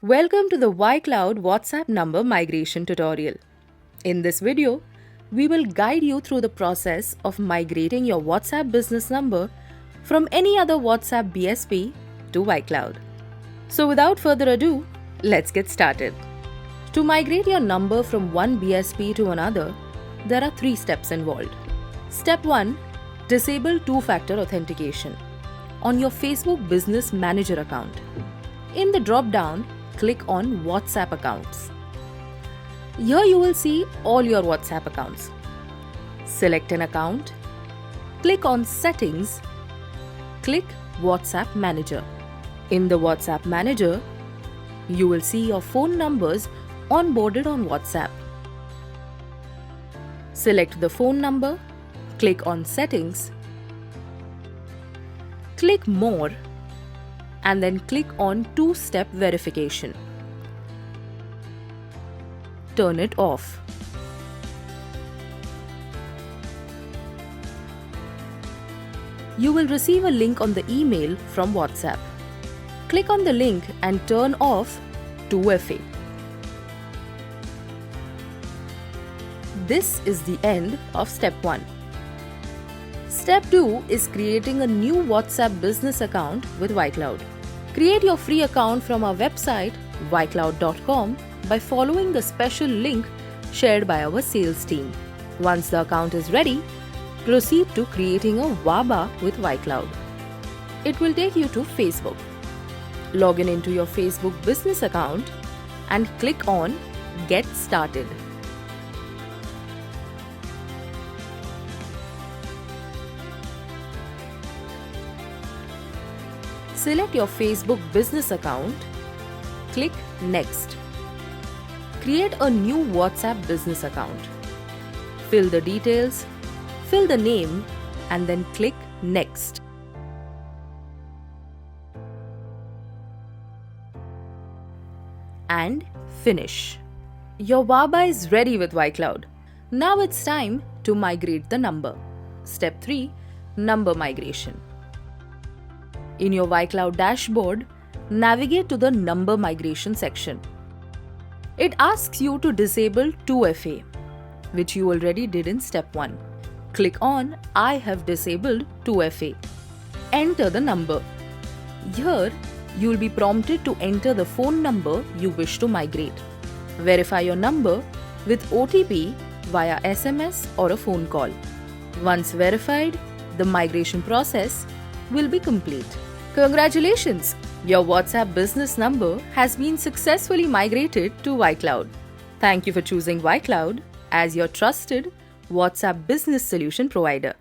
Welcome to the yCloud WhatsApp number migration tutorial. In this video, we will guide you through the process of migrating your WhatsApp business number from any other WhatsApp BSP to yCloud. So without further ado, let's get started. To migrate your number from one BSP to another, there are 3 steps involved. Step 1. Disable two-factor authentication on your Facebook Business Manager account. In the drop-down, click on WhatsApp accounts. Here you will see all your WhatsApp accounts. Select an account, click on Settings, click WhatsApp Manager. In the WhatsApp Manager, you will see your phone numbers onboarded on WhatsApp. Select the phone number, click on Settings, click More, and then click on two-step verification. Turn it off. You will receive a link on the email from WhatsApp. Click on the link and turn off 2FA. This is the end of step 1. Step 2 is creating a new WhatsApp business account with yCloud. Create your free account from our website ycloud.com by following the special link shared by our sales team. Once the account is ready, proceed to creating a WABA with yCloud. It will take you to Facebook. Log in into your Facebook business account and click on Get Started. Select your Facebook business account, click Next. Create a new WhatsApp business account. Fill the details, fill the name, and then click Next. And finish. Your WABA is ready with yCloud. Now it's time to migrate the number. Step 3. Number migration. In your yCloud dashboard, navigate to the number migration section. It asks you to disable 2FA, which you already did in step 1. Click on I have disabled 2FA. Enter the number. Here, you will be prompted to enter the phone number you wish to migrate. Verify your number with OTP via SMS or a phone call. Once verified, the migration process will be complete. Congratulations! Your WhatsApp business number has been successfully migrated to yCloud. Thank you for choosing yCloud as your trusted WhatsApp business solution provider.